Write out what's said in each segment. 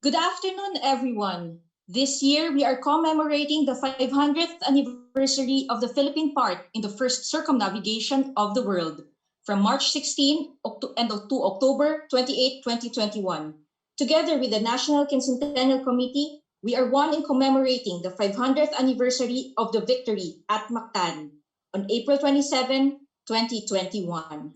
Good afternoon, everyone. This year, we are commemorating the 500th anniversary of the Philippine part in the first circumnavigation of the world from March 16 to October 28, 2021. Together with the National Quincentennial Committee, we are one in commemorating the 500th anniversary of the victory at Mactan on April 27, 2021.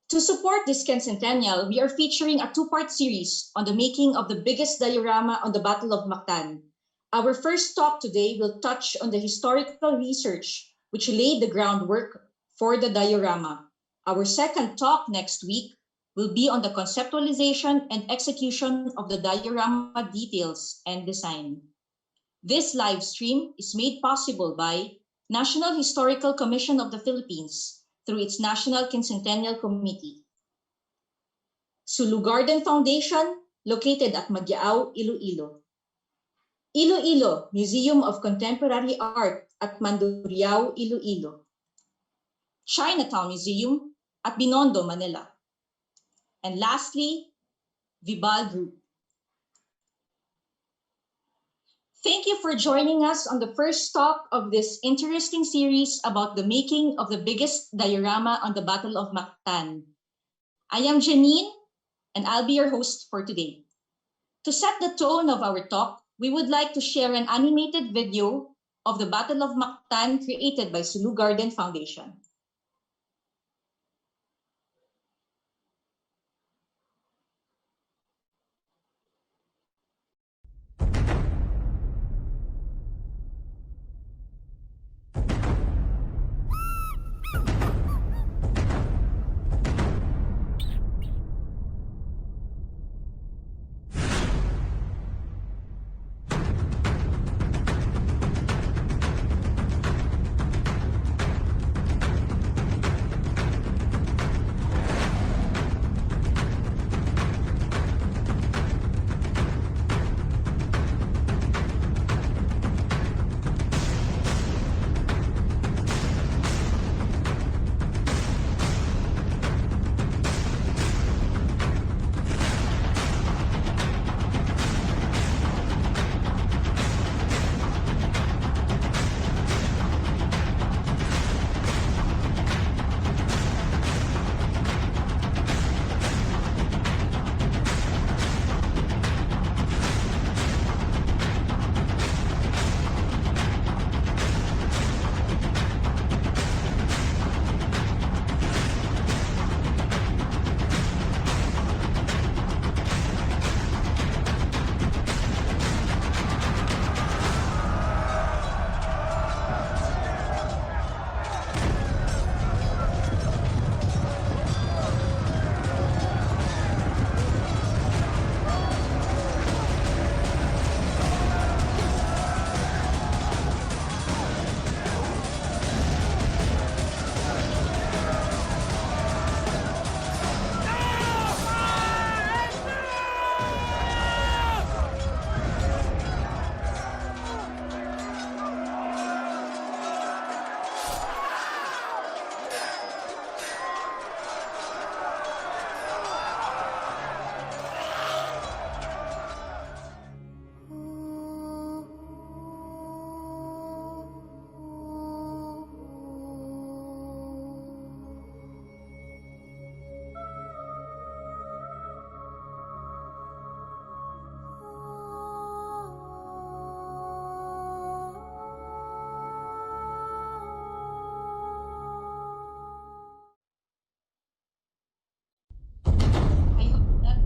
To support this Quincentennial, we are featuring a two-part series on the making of the biggest diorama on the Battle of Mactan. Our first talk today will touch on the historical research which laid the groundwork for the diorama. Our second talk next week will be on the conceptualization and execution of the diorama details and design. This live stream is made possible by National Historical Commission of the Philippines, through its National Quincentennial Committee. Sulu Garden Foundation, located at Miagao, Iloilo. Iloilo Museum of Contemporary Art at Mandurriao, Iloilo. Chinatown Museum at Binondo, Manila. And lastly, Vibal Group. Thank you for joining us on the first talk of this interesting series about the making of the biggest diorama on the Battle of Mactan. I am Janine, and I'll be your host for today. To set the tone of our talk, we would like to share an animated video of the Battle of Mactan created by Sulu Garden Foundation.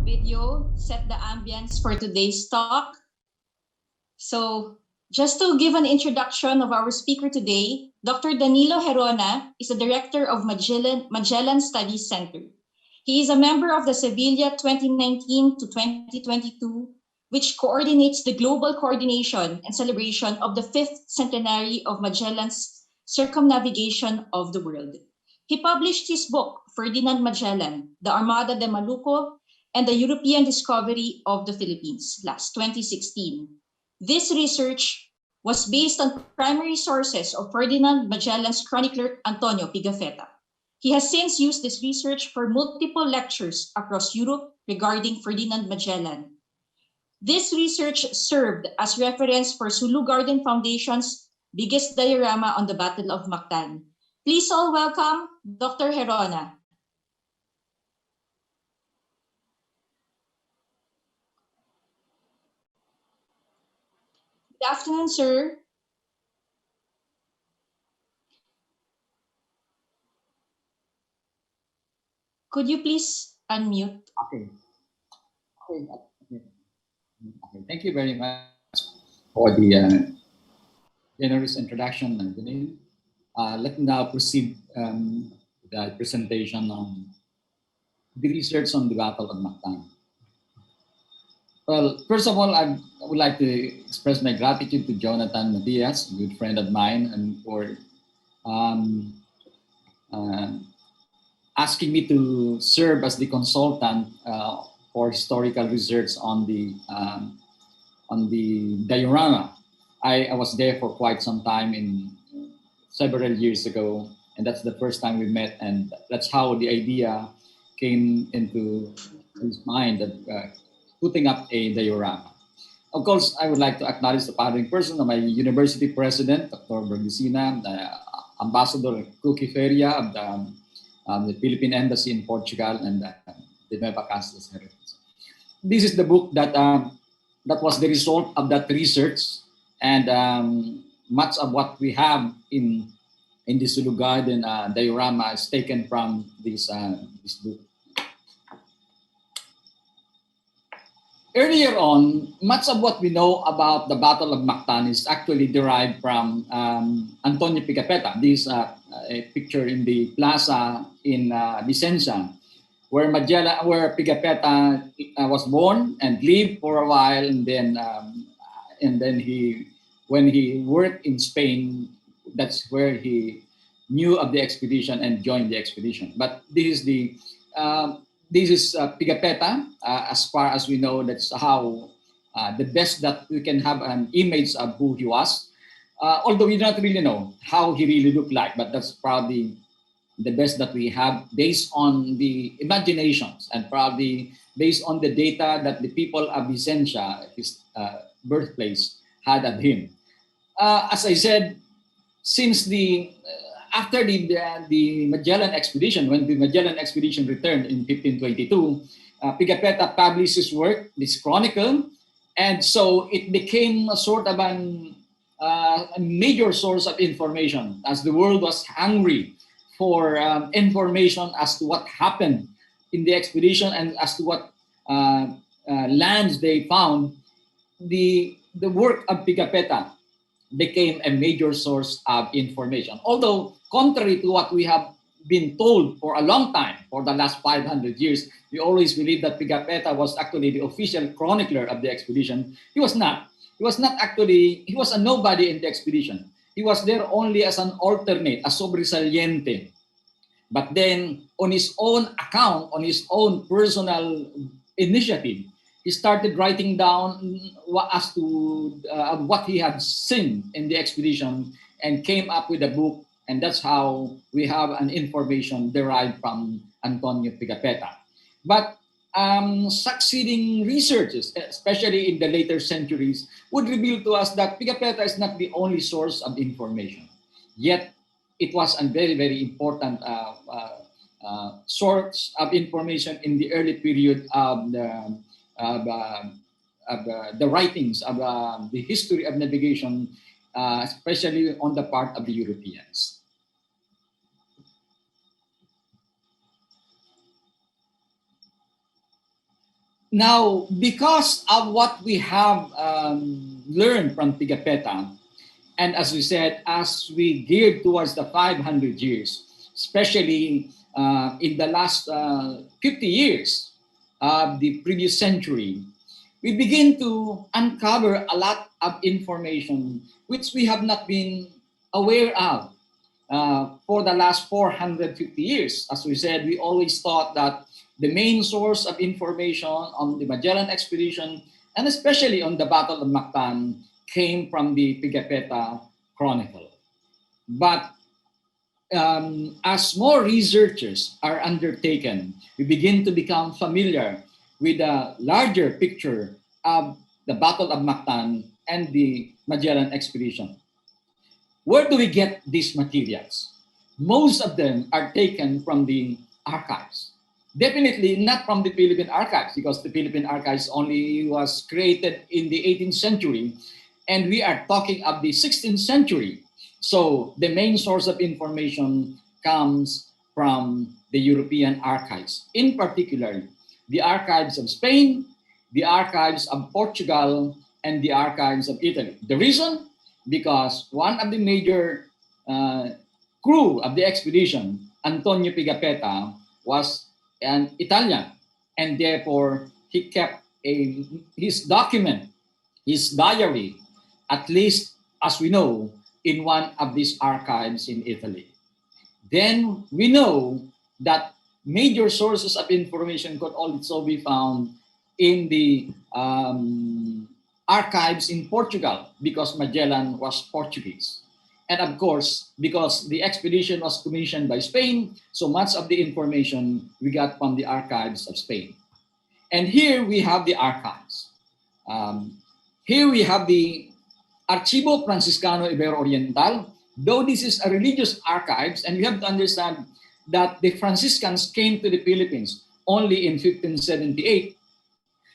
Video set the ambience for today's talk. So just to give an introduction of our speaker today, Dr. Danilo Gerona is the director of Magellan Studies Center. He is a member of the Sevilla 2019 to 2022, which coordinates the global coordination and celebration of the 5th centenary of Magellan's circumnavigation of the world. He published his book, Ferdinand Magellan, The Armada de Maluco, and the European Discovery of the Philippines, last 2016. This research was based on primary sources of Ferdinand Magellan's chronicler Antonio Pigafetta. He has since used this research for multiple lectures across Europe regarding Ferdinand Magellan. This research served as reference for Sulu Garden Foundation's biggest diorama on the Battle of Mactan. Please all welcome Dr. Gerona. Good afternoon, sir. Could you please unmute? Okay. Okay. Thank you very much for the generous introduction, Janine. Let me now proceed with the presentation on the research on the Battle of Mactan. Well, first of all, I would like to express my gratitude to Jonathan Matias, a good friend of mine, and for um, uh, asking me to serve as the consultant for historical research on the diorama. I was there for quite some time in several years ago, and that's the first time we met, and that's how the idea came into his mind that putting up a diorama. Of course, I would like to acknowledge the founding person of my university president, Dr. Bergisina, the ambassador Cookie Feria of the Philippine Embassy in Portugal, and the Nueva Casas Heritage. This is the book that that was the result of that research, and much of what we have in the Sulu Garden diorama is taken from this book. Earlier on, much of what we know about the Battle of Mactan is actually derived from Antonio Pigafetta. This a picture in the plaza in Vicenza, where Magellan, where Pigafetta was born and lived for a while, and then he, when he worked in Spain, that's where he knew of the expedition and joined the expedition. But this is Pigafetta. As far as we know, that's how the best that we can have an image of who he was. Although we don't really know how he really looked like, but that's probably the best that we have based on the imaginations and probably based on the data that the people of Vicenza, his birthplace, had of him. As I said, since after the Magellan expedition, when the Magellan expedition returned in 1522, Pigafetta published his work, this chronicle, and so it became a sort of a major source of information as the world was hungry for information as to what happened in the expedition and as to what lands they found. The work of Pigafetta became a major source of information. Although, contrary to what we have been told for a long time, for the last 500 years, we always believed that Pigafetta was actually the official chronicler of the expedition. He was not. He was not actually, he was a nobody in the expedition. He was there only as an alternate, a sobresaliente. But then, on his own account, on his own personal initiative, he started writing down as to what he had seen in the expedition and came up with a book, and that's how we have an information derived from Antonio Pigafetta. But succeeding researches, especially in the later centuries, would reveal to us that Pigafetta is not the only source of information. Yet, it was a very, very important source of information in the early period of the writings of the history of navigation, especially on the part of the Europeans. Now, because of what we have learned from Pigafetta, and as we said, as we geared towards the 500 years, especially in the last 50 years of the previous century, we begin to uncover a lot of information which we have not been aware of for the last 450 years. As we said, we always thought that the main source of information on the Magellan expedition, and especially on the Battle of Mactan, came from the Pigafetta Chronicle. But as more researches are undertaken, we begin to become familiar with a larger picture of the Battle of Mactan, and the Magellan expedition. Where do we get these materials? Most of them are taken from the archives. Definitely not from the Philippine archives, because the Philippine archives only was created in the 18th century, and we are talking of the 16th century. So the main source of information comes from the European archives, in particular the archives of Spain, the archives of Portugal, and the archives of Italy. The reason? Because one of the major crew of the expedition, Antonio Pigafetta, was an Italian, and therefore he kept his document, his diary, at least as we know, in one of these archives in Italy. Then we know that major sources of information could also be found in the archives in Portugal, because Magellan was Portuguese. And of course, because the expedition was commissioned by Spain, so much of the information we got from the archives of Spain. And here we have the archives. Here we have the Archivo Franciscano Ibero-Oriental. Though this is a religious archives, and you have to understand that the Franciscans came to the Philippines only in 1578,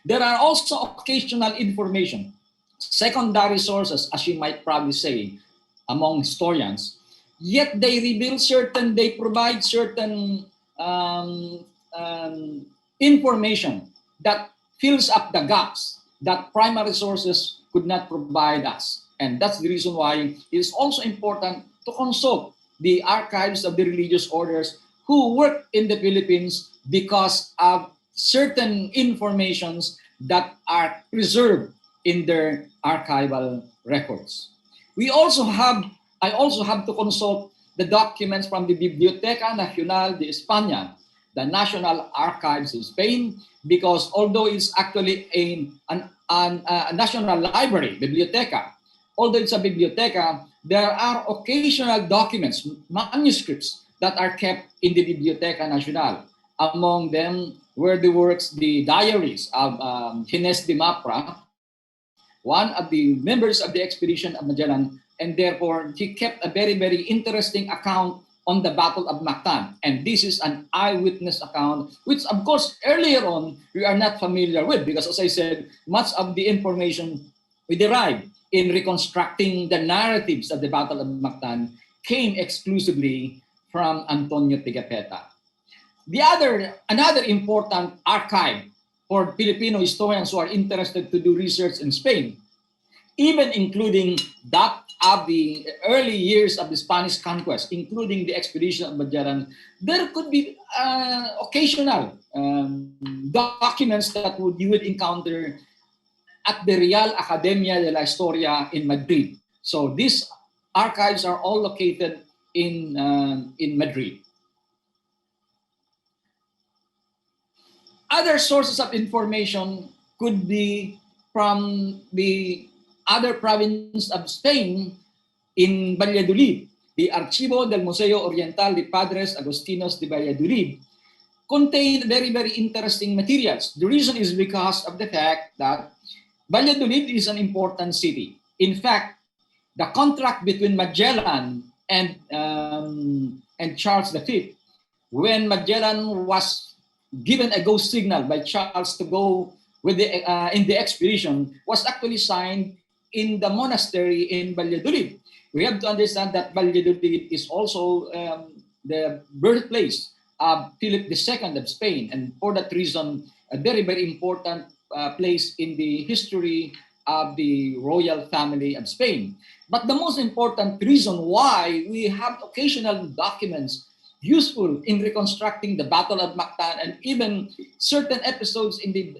there are also occasional information, secondary sources, as you might probably say, among historians. Yet they provide certain information that fills up the gaps that primary sources could not provide us. And that's the reason why it is also important to consult the archives of the religious orders who work in the Philippines, because of certain informations that are preserved in their archival records. I also have to consult the documents from the Biblioteca Nacional de España, the National Archives of Spain, because although it's actually a national library, biblioteca, although it's a biblioteca, there are occasional documents, manuscripts that are kept in the Biblioteca Nacional. Among them were the diaries of Gines de Mapra, one of the members of the expedition of Magellan, and therefore he kept a very, very interesting account on the Battle of Mactan. And this is an eyewitness account, which of course earlier on we are not familiar with, because as I said, much of the information we derived in reconstructing the narratives of the Battle of Mactan came exclusively from Antonio Pigafetta. Another important archive for Filipino historians who are interested to do research in Spain, even including that of the early years of the Spanish conquest, including the expedition of Magellan, there could be occasional documents that you would encounter at the Real Academia de la Historia in Madrid. So these archives are all located in Madrid. Other sources of information could be from the other province of Spain in Valladolid. The Archivo del Museo Oriental de Padres Agostinos de Valladolid contained very, very interesting materials. The reason is because of the fact that Valladolid is an important city. In fact, the contract between Magellan and Charles V, when Magellan was given a go signal by Charles to go with in the expedition, was actually signed in the monastery in Valladolid. We have to understand that Valladolid is also the birthplace of Philip II of Spain, and for that reason, a very, very important place in the history of the royal family of Spain. But the most important reason why we have occasional documents useful in reconstructing the Battle of Mactan and even certain episodes in the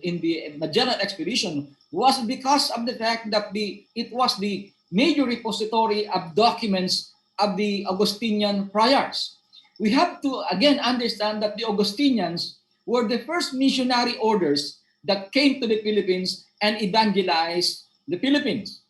Magellan expedition was because of the fact that it was the major repository of documents of the Augustinian friars. We have to again understand that the Augustinians were the first missionary orders that came to the Philippines and evangelized the Philippines.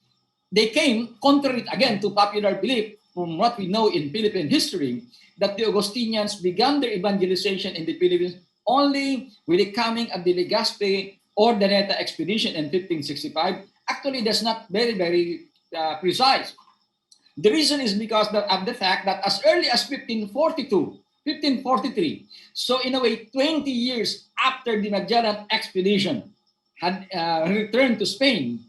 They came contrary again to popular belief from what we know in Philippine history, that the Augustinians began their evangelization in the Philippines only with the coming of the Legazpi Ordaneta expedition in 1565, actually that's not very precise. The reason is because of the fact that as early as 1542, 1543, so in a way 20 years after the Magellan expedition had returned to Spain,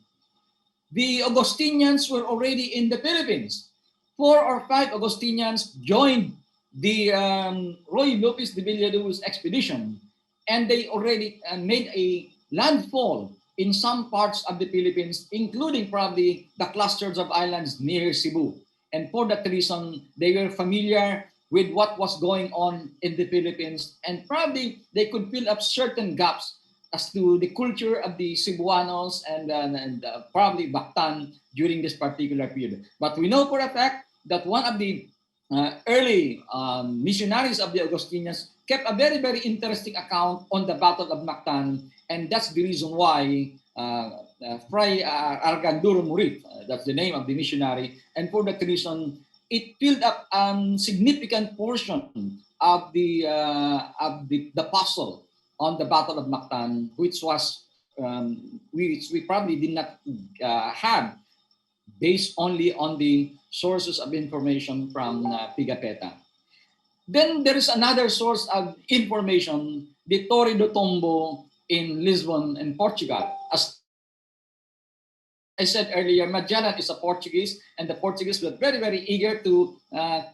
the Augustinians were already in the Philippines. 4 or 5 Augustinians joined the Roy Lopez de Villanueva's expedition, and they already made a landfall in some parts of the Philippines, including probably the clusters of islands near Cebu. And for that reason, they were familiar with what was going on in the Philippines, and probably they could fill up certain gaps as to the culture of the Cebuanos and probably Mactan during this particular period. But we know for a fact that one of the early missionaries of the Augustinians kept a very interesting account on the Battle of Mactan, and that's the reason why Fray Arganduro Murit, that's the name of the missionary, and for that reason, it filled up a significant portion of the puzzle on the Battle of Mactan, which we probably did not have based only on the sources of information from Pigapetta. Then there is another source of information, the Torre do Tombo in Lisbon in Portugal. As I said earlier, Magellan is a Portuguese, and the Portuguese were very eager to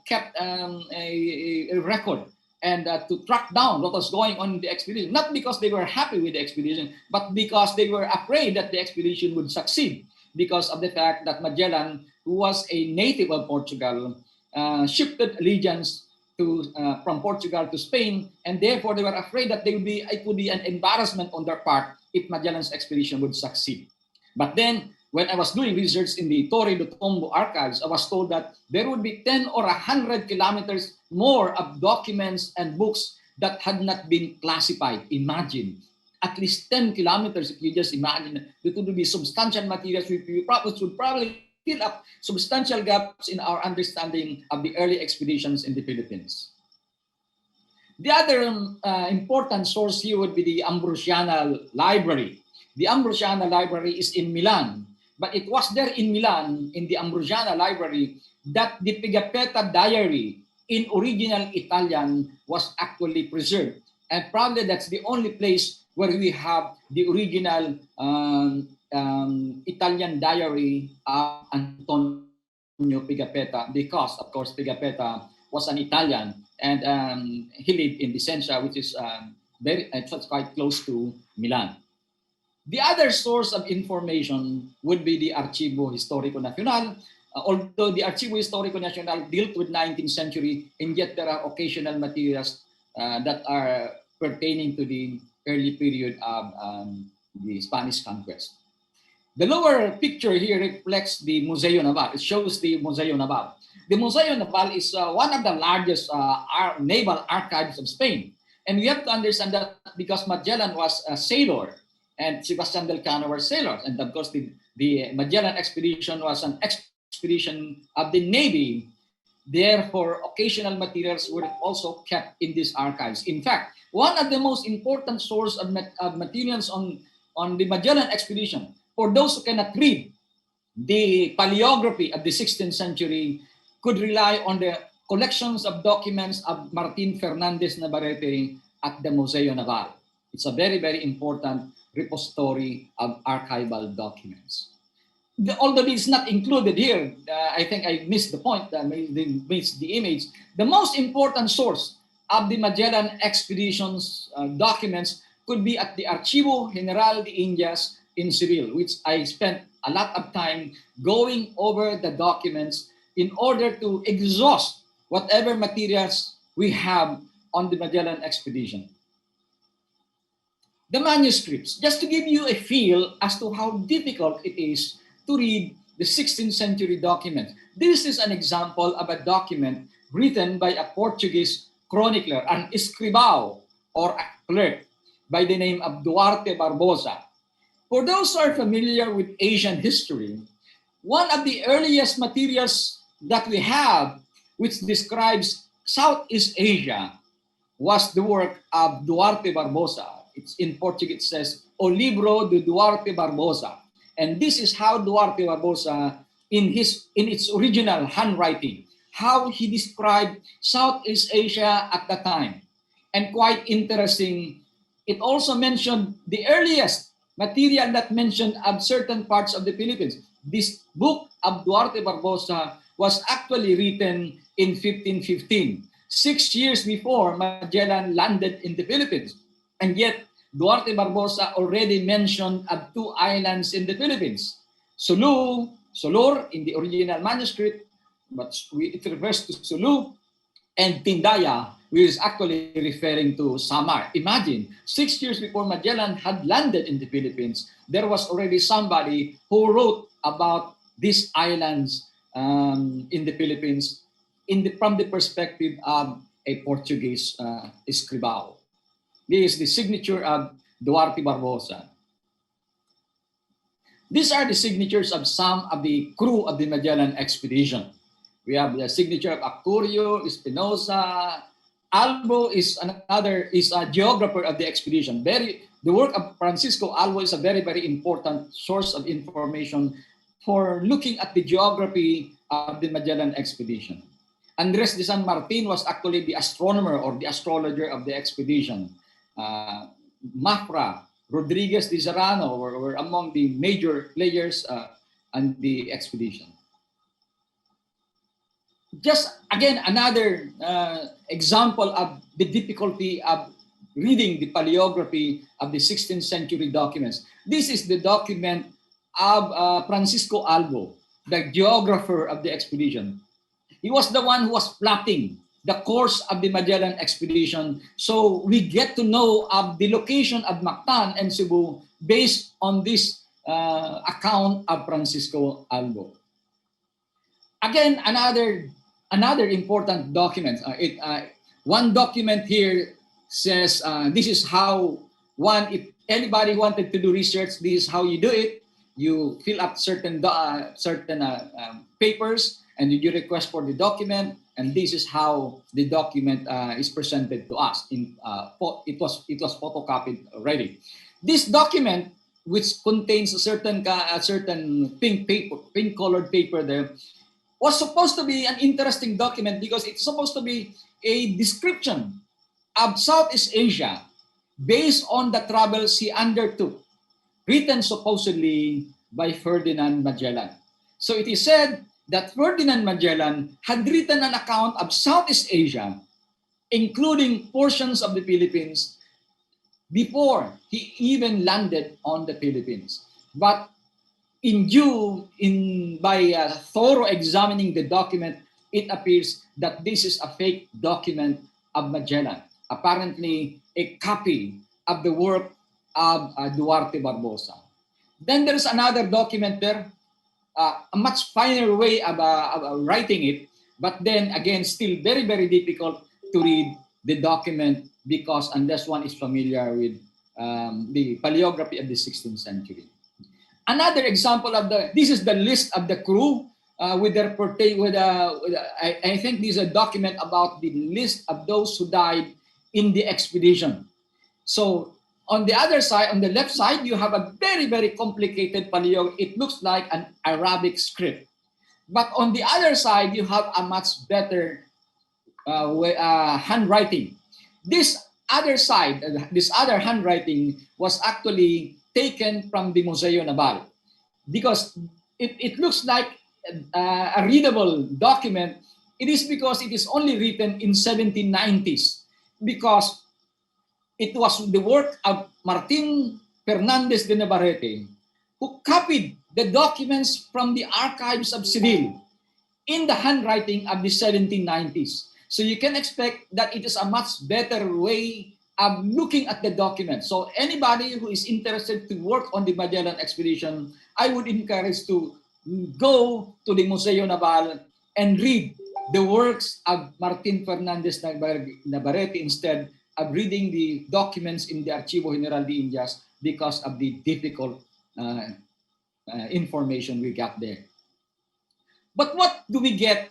keep a record and to track down what was going on in the expedition. Not because they were happy with the expedition, but because they were afraid that the expedition would succeed, because of the fact that Magellan, who was a native of Portugal, shifted allegiance from Portugal to Spain, and therefore they were afraid that it would be an embarrassment on their part if Magellan's expedition would succeed. But then, when I was doing research in the Torre do Tombo archives, I was told that there would be 10 or 100 kilometers more of documents and books that had not been classified. Imagine, at least 10 kilometers, if you just imagine, it would be substantial materials which would probably fill up substantial gaps in our understanding of the early expeditions in the Philippines. The other important source here would be the Ambrosiana Library. The Ambrosiana Library is in Milan, but it was there in Milan, in the Ambrosiana Library, that the Pigapetta diary in original Italian was actually preserved. And probably that's the only place where we have the original Italian diary of Antonio Pigapetta, because, of course, Pigapetta was an Italian, and he lived in Vicenza, which is quite close to Milan. The other source of information would be the Archivo Historico Nacional, although the Archivo Historico Nacional dealt with 19th century, and yet there are occasional materials that are pertaining to the early period of the Spanish conquest. The lower picture here reflects the Museo Naval. It shows the Museo Naval. The Museo Naval is one of the largest naval archives of Spain. And we have to understand that because Magellan was a sailor, and Sebastian del Cano were sailors. And of course, the Magellan expedition was an expedition of the Navy. Therefore, occasional materials were also kept in these archives. In fact, one of the most important sources of materials on the Magellan expedition, for those who cannot read the paleography of the 16th century, could rely on the collections of documents of Martin Fernandez Navarrete at the Museo Naval. It's a very important repository of archival documents. Although it's not included here, I think I missed the point, missed the image. The most important source of the Magellan expedition's documents could be at the Archivo General de Indias in Seville, which I spent a lot of time going over the documents in order to exhaust whatever materials we have on the Magellan expedition. The manuscripts, just to give you a feel as to how difficult it is to read the 16th century document. This is an example of a document written by a Portuguese chronicler, an escribao or a clerk by the name of Duarte Barbosa. For those who are familiar with Asian history, one of the earliest materials that we have which describes Southeast Asia was the work of Duarte Barbosa. It's in Portuguese, it says o Libro de Duarte Barbosa. And this is how Duarte Barbosa, in its original handwriting, how he described Southeast Asia at the time. And quite interesting, it also mentioned the earliest material that mentioned of certain parts of the Philippines. This book of Duarte Barbosa was actually written in 1515, 6 years before Magellan landed in the Philippines. And yet, Duarte Barbosa already mentioned of two islands in the Philippines, Sulu, Solor in the original manuscript, but it refers to Sulu, and Tindaya, which is actually referring to Samar. Imagine, 6 years before Magellan had landed in the Philippines, there was already somebody who wrote about these islands in the Philippines from the perspective of a Portuguese escribao. This is the signature of Duarte Barbosa. These are the signatures of some of the crew of the Magellan expedition. We have the signature of Acurio, Espinosa. Albo is a geographer of the expedition. The work of Francisco Albo is a very, very important source of information for looking at the geography of the Magellan expedition. Andres de San Martin was actually the astronomer or the astrologer of the expedition. Mafra, Rodriguez de Serrano were among the major players on the expedition. Just again, another example of the difficulty of reading the paleography of the 16th century documents. This is the document of Francisco Albo, the geographer of the expedition. He was the one who was plotting the course of the Magellan expedition. So we get to know of the location of Mactan and Cebu based on this account of Francisco Albo. Again, another important document. One document here says this is how if anybody wanted to do research, this is how you do it. You fill up certain papers and you request for the document, and this is how the document is presented to us. It was photocopied already. This document, which contains a certain pink colored paper there, was supposed to be an interesting document because it's supposed to be a description of Southeast Asia based on the travels he undertook, written supposedly by Ferdinand Magellan. So it is said that Ferdinand Magellan had written an account of Southeast Asia, including portions of the Philippines, before he even landed on the Philippines. But by thorough examining the document, it appears that this is a fake document of Magellan, apparently a copy of the work of Duarte Barbosa. Then there's another document there, a much finer way of writing it, but then again, still very, very difficult to read the document because unless one is familiar with the paleography of the 16th century. Another example this is the list of the crew with their I think this is a document about the list of those who died in the expedition. So on the other side, on the left side, you have a very, very complicated paleography. It looks like an Arabic script. But on the other side, you have a much better handwriting. This other handwriting was actually taken from the Museo Naval because it looks like a readable document. It is because it is only written in 1790s because it was the work of Martin Fernandez de Navarrete who copied the documents from the archives of Seville in the handwriting of the 1790s. So you can expect that it is a much better way of looking at the document. So anybody who is interested to work on the Magellan expedition, I would encourage to go to the Museo Naval and read the works of Martin Fernandez Navarrete instead of reading the documents in the Archivo General de Indias because of the difficult information we got there. But what do we get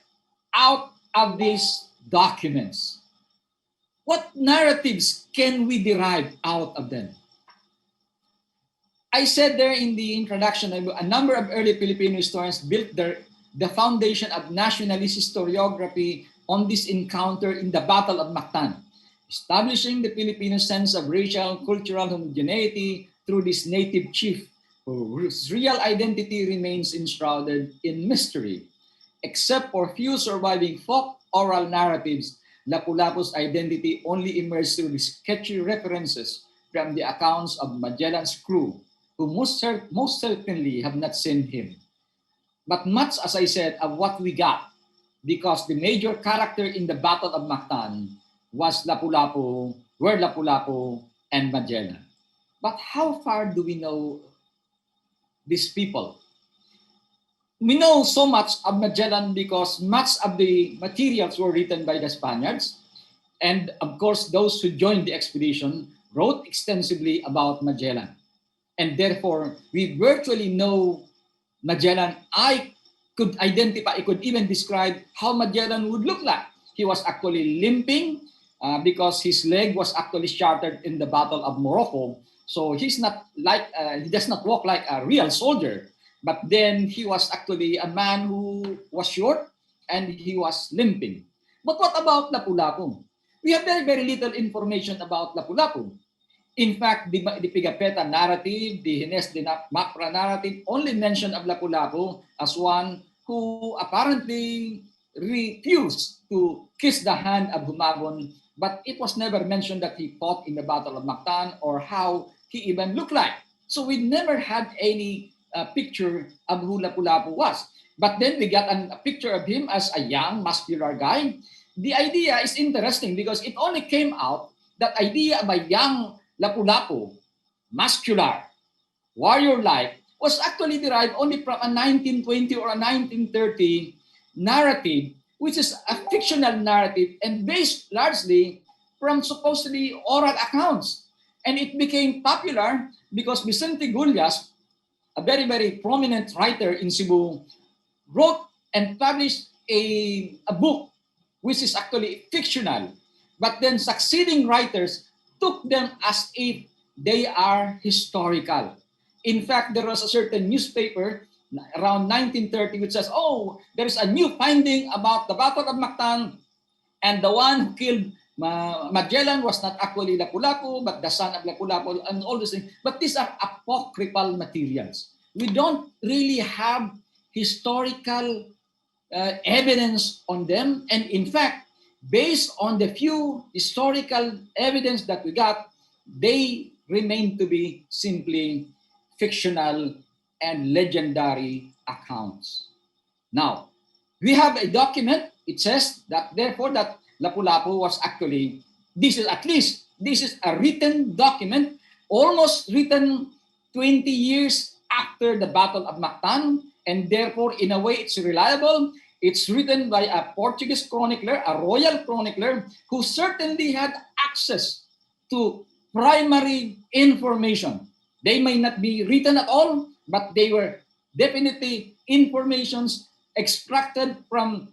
out of these documents? What narratives can we derive out of them? I said there in the introduction, a number of early Filipino historians built the foundation of nationalist historiography on this encounter in the Battle of Mactan, establishing the Filipino sense of racial, cultural homogeneity through this native chief whose real identity remains enshrouded in mystery. Except for few surviving folk oral narratives, Lapulapu's identity only emerged through the sketchy references from the accounts of Magellan's crew, who most certainly have not seen him. But much, as I said, of what we got, because the major character in the Battle of Mactan was were Lapulapu and Magellan. But how far do we know these people? We know so much of Magellan because much of the materials were written by the Spaniards. And of course, those who joined the expedition wrote extensively about Magellan. And therefore, we virtually know Magellan. I could even describe how Magellan would look like. He was actually limping because his leg was actually shattered in the Battle of Morocco. So he does not walk like a real soldier. But then he was actually a man who was short and he was limping. But what about Lapulapu? We have very, very little information about Lapulapu. In fact, the Pigapetta narrative, the Hines de Mapra narrative only mention of Lapulapu as one who apparently refused to kiss the hand of Humabon, but it was never mentioned that he fought in the Battle of Mactan or how he even looked like. So we never had any picture of who Lapulapu was. But then we got a picture of him as a young, muscular guy. The idea is interesting because it only came out, that idea of a young Lapulapu, muscular, warrior-like, was actually derived only from a 1920 or a 1930 narrative, which is a fictional narrative and based largely from supposedly oral accounts. And it became popular because Vicente Gullas, a very, very prominent writer in Cebu, wrote and published a book which is actually fictional. But then succeeding writers took them as if they are historical. In fact, there was a certain newspaper around 1930 which says, oh, there's a new finding about the Battle of Mactan, and the one who killed Magellan was not actually Lapulapu, but the son of Lapulapu, and all these things. But these are apocryphal materials. We don't really have historical evidence on them. And in fact, based on the few historical evidence that we got, they remain to be simply fictional and legendary accounts. Now, we have a document. It says that therefore that Lapulapu was actually, this is a written document, almost written 20 years after the Battle of Mactan, and therefore in a way it's reliable. It's written by a Portuguese chronicler, a royal chronicler, who certainly had access to primary information. They may not be written at all, but they were definitely informations extracted from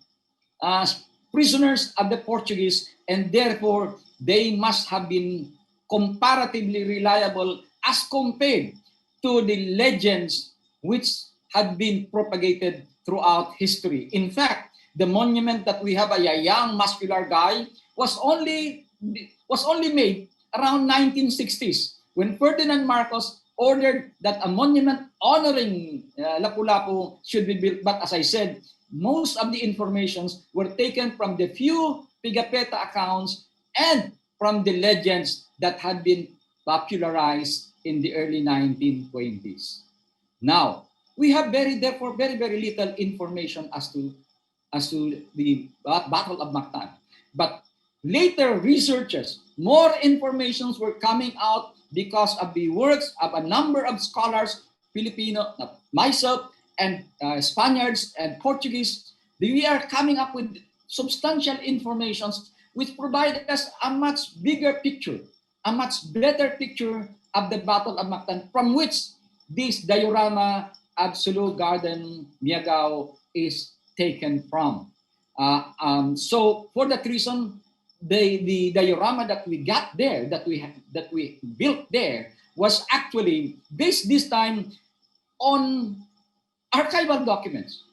prisoners of the Portuguese, and therefore they must have been comparatively reliable as compared to the legends which had been propagated throughout history. In fact, the monument that we have, a young muscular guy, was only made around 1960s when Ferdinand Marcos ordered that a monument honoring Lapulapu should be built. But as I said, most of the informations were taken from the few Pigapetta accounts and from the legends that had been popularized in the early 1920s. Now, we have therefore very, very little information as to the Battle of Mactan. But later researchers, more informations were coming out because of the works of a number of scholars, Filipino, myself, and Spaniards and Portuguese. We are coming up with substantial information which provide us a much bigger picture, a much better picture of the Battle of Mactan, from which this diorama of Sulu Garden, Miagao, is taken from. So for that reason, the diorama that we got there, that we built there, was actually based this time on archival documents,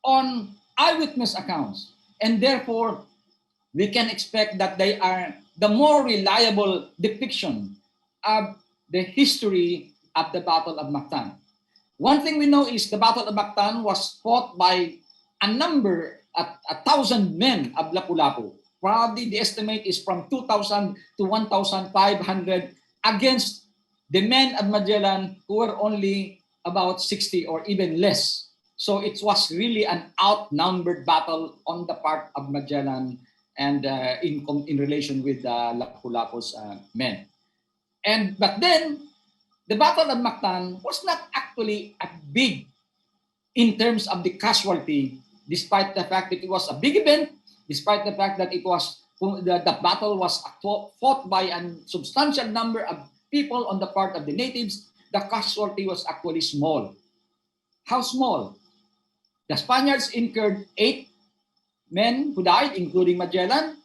on eyewitness accounts, and therefore we can expect that they are the more reliable depiction of the history of the Battle of Mactan. One thing we know is the Battle of Mactan was fought by a number, a thousand men of Lapulapu. Probably the estimate is from 2,000 to 1,500 against the men of Magellan who were only about 60 or even less. So it was really an outnumbered battle on the part of Magellan and in relation with Lapulapu's men. But then the Battle of Mactan was not actually a big in terms of the casualty, despite the fact that it was a big event, despite the fact that the battle was fought by a substantial number of people on the part of the natives. The casualty was actually small. How small? The Spaniards incurred 8 men who died, including Magellan,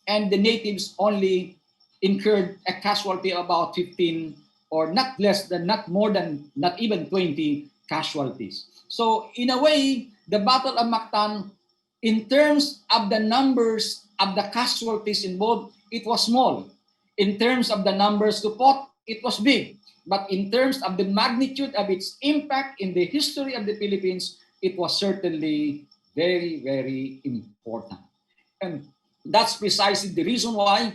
and the natives only incurred a casualty of about 15 or not even 20 casualties. So in a way, the Battle of Mactan, in terms of the numbers of the casualties involved, it was small. In terms of the numbers to fought, it was big. But in terms of the magnitude of its impact in the history of the Philippines, it was certainly very, very important. And that's precisely the reason why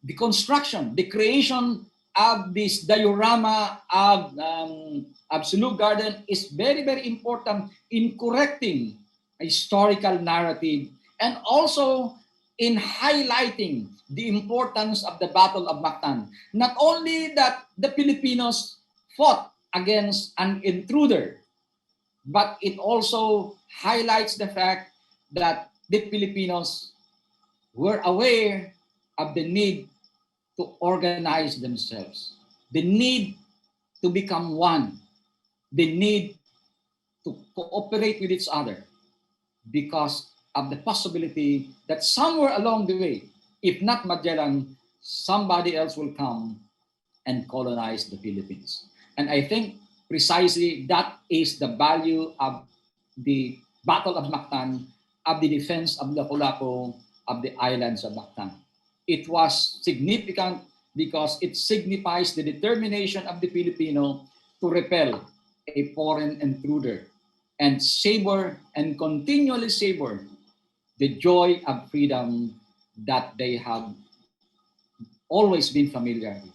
the construction, the creation of this diorama of Sulu Garden is very, very important in correcting a historical narrative and also in highlighting the importance of the Battle of Mactan. Not only that the Filipinos fought against an intruder, but it also highlights the fact that the Filipinos were aware of the need to organize themselves, the need to become one, the need to cooperate with each other because of the possibility that somewhere along the way, if not Magellan, somebody else will come and colonize the Philippines. And I think precisely that is the value of the Battle of Mactan, of the defense of Lapulapu, of the islands of Mactan. It was significant because it signifies the determination of the Filipino to repel a foreign intruder and savor and continually savor the joy of freedom that they have always been familiar with.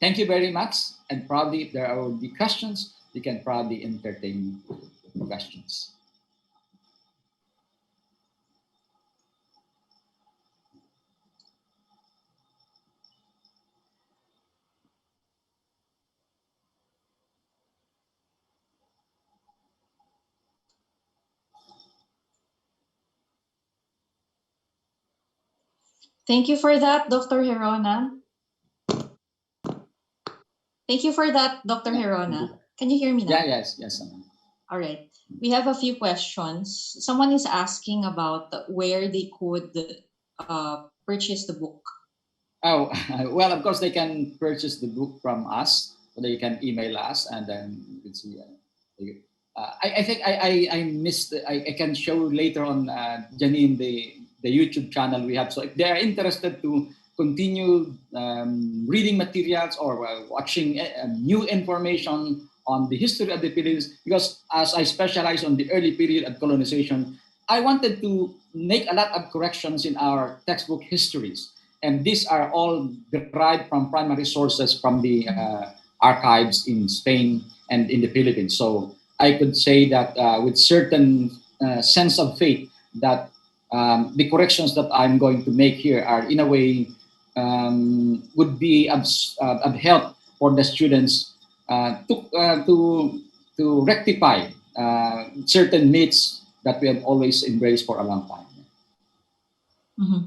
Thank you very much. And probably if there will be questions, we can probably entertain questions. Thank you for that, Dr. Gerona. Thank you for that, Dr. Gerona. Can you hear me now? Yeah, yes. All right. We have a few questions. Someone is asking about where they could purchase the book. Oh, well, of course, they can purchase the book from us, or they can email us, and then you can see. I think I missed. I can show later on, Janine, the YouTube channel we have. So if they are interested to continue reading materials or watching new information on the history of the Philippines, because as I specialize on the early period of colonization, I wanted to make a lot of corrections in our textbook histories. And these are all derived from primary sources from the archives in Spain and in the Philippines. So I could say that with certain sense of faith that the corrections that I'm going to make here are in a way would be of help for the students to rectify certain myths that we have always embraced for a long time. Mm-hmm.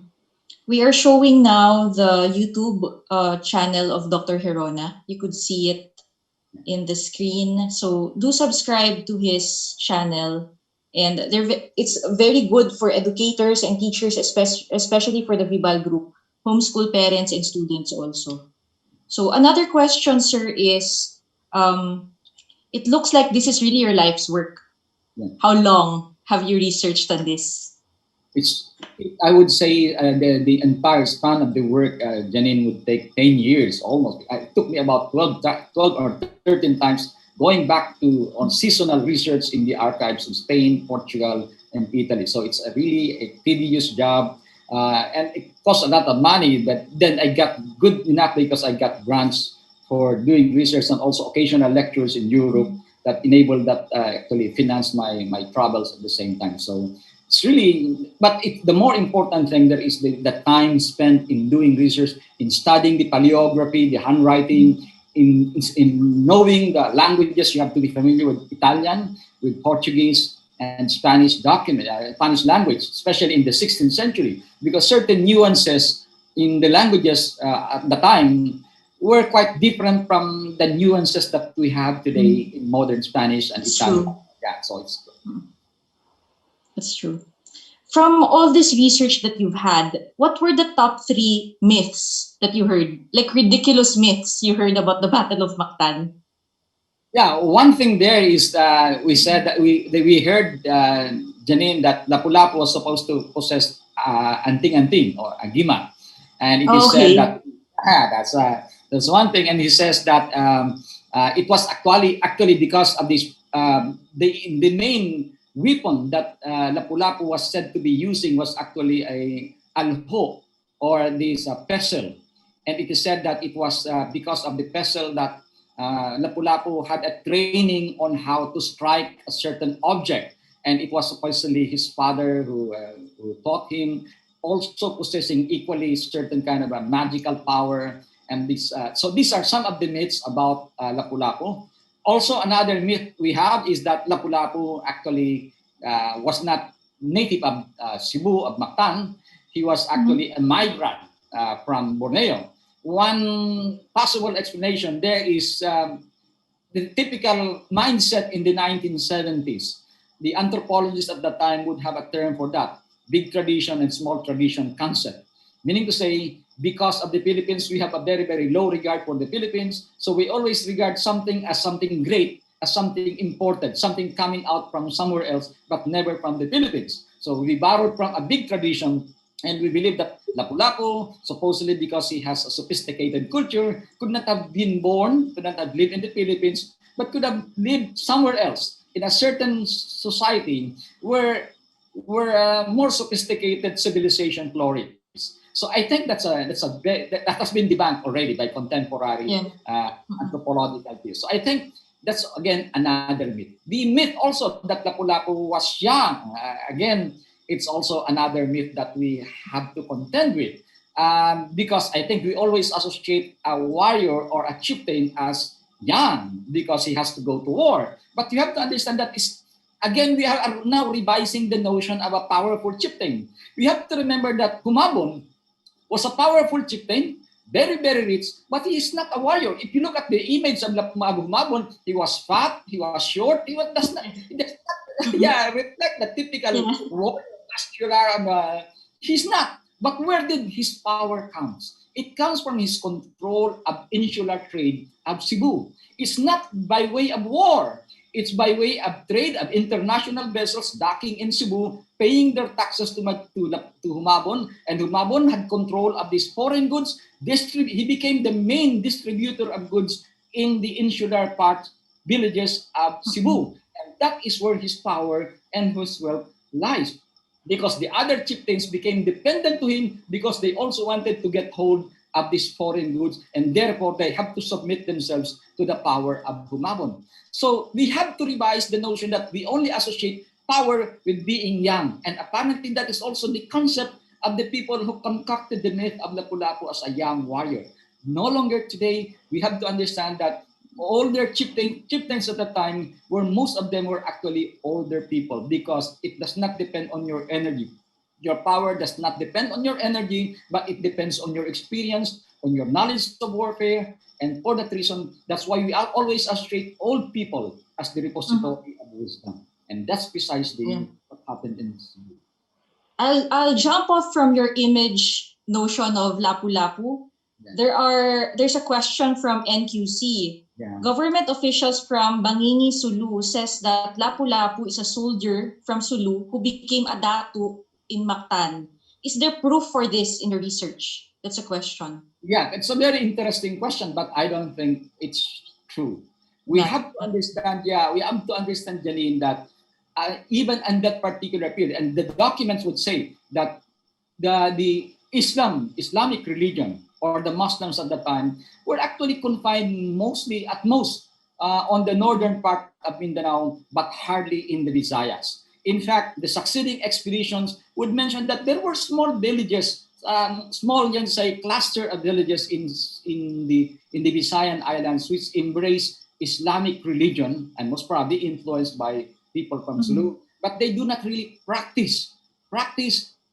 We are showing now the YouTube channel of Dr. Gerona. You could see it in the screen. So do subscribe to his channel. And it's very good for educators and teachers, especially for the Vibal Group, homeschool parents and students also. So another question, sir, is it looks like this is really your life's work. Yeah. How long have you researched on this? It's, I would say the entire span of the work, Janine, would take 10 years almost. It took me about 12 or 13 times going back to on seasonal research in the archives of Spain, Portugal, and Italy. So it's a really a tedious job, and it costs a lot of money. But then I got good enough because I got grants for doing research and also occasional lectures in Europe that enabled that actually finance my travels at the same time. So it's really, but the more important thing there is the time spent in doing research, in studying the paleography, the handwriting, in knowing the languages. You have to be familiar with Italian, with Portuguese, and Spanish Spanish language, especially in the 16th century, because certain nuances in the languages at the time were quite different from the nuances that we have today in modern Spanish and It's Italian. true. Yeah, so it's That's true. From all this research that you've had, what were the top three myths that you heard? Like ridiculous myths you heard about the Battle of Mactan? yeah. One thing there is we said that we heard Janine that Lapulapu was supposed to possess anting-anting or agima, and it is said Okay. that that's one thing. And he says that it was actually because of this the main weapon that Lapulapu was said to be using was actually a alho or this pestle, and it is said that it was because of the pestle that Lapulapu had a training on how to strike a certain object, and it was supposedly his father who taught him, also possessing equally certain kind of a magical power. And this, so these are some of the myths about Lapulapu. Also, another myth we have is that Lapulapu actually was not native of Cebu, of Mactan. He was actually a migrant from Borneo. One possible explanation there is the typical mindset in the 1970s. The anthropologists at that time would have a term for that: big tradition and small tradition concept. Meaning to say, because of the Philippines, we have a very, very low regard for the Philippines. So we always regard something as something great, as something important, something coming out from somewhere else, but never from the Philippines. So we borrowed from a big tradition, and we believe that Lapulapu, supposedly because he has a sophisticated culture, could not have been born, could not have lived in the Philippines, but could have lived somewhere else in a certain society where more sophisticated civilization flourishes. So I think that has been debunked already by contemporary Yeah. anthropological views. So I think that's again another myth. The myth also that Lapu-Lapu was young. Again, it's also another myth that we have to contend with, because I think we always associate a warrior or a chieftain as young because he has to go to war. But you have to understand that is again we are now revising the notion of a powerful chieftain. We have to remember that Humabon was a powerful chieftain, very, very rich, but he is not a warrior. If you look at the image of Humabon, he was fat, he was short, he does not yeah, reflect the typical Yeah. warrior, muscular. He's not. But where did his power comes? It comes from his control of insular trade of Cebu. It's not by way of war. It's by way of trade of international vessels docking in Cebu, paying their taxes to Humabon, and Humabon had control of these foreign goods. He became the main distributor of goods in the insular part villages of Cebu, and that is where his power and his wealth lies. Because the other chieftains became dependent to him because they also wanted to get hold of these foreign goods, and therefore they have to submit themselves to the power of Humabon. So we have to revise the notion that we only associate power with being young, and apparently that is also the concept of the people who concocted the myth of Lapu-Lapu as a young warrior. No longer today, we have to understand that all their chieftains at the time were most of them were actually older people because it does not depend on your energy. Your power does not depend on your energy, but it depends on your experience, on your knowledge of warfare. And for that reason, that's why we always associate old people as the repository of wisdom. And that's Yeah. precisely what happened in this. I'll jump off from your image notion of Lapu-Lapu. there's a question from NQC. Yeah. Government officials from Bangingi, Sulu says that Lapulapu is a soldier from Sulu who became a datu in Mactan. Is there proof for this in the research? That's a question. Yeah, it's a very interesting question, but I don't think it's true. We have to understand, Janine, that even in that particular period, and the documents would say that the Islamic religion or the Muslims at the time were actually confined mostly, at most, on the northern part of Mindanao, but hardly in the Visayas. In fact, the succeeding expeditions would mention that there were small villages, small, say, cluster of villages in the Visayan Islands, which embrace Islamic religion and most probably influenced by people from Sulu, but they do not really practice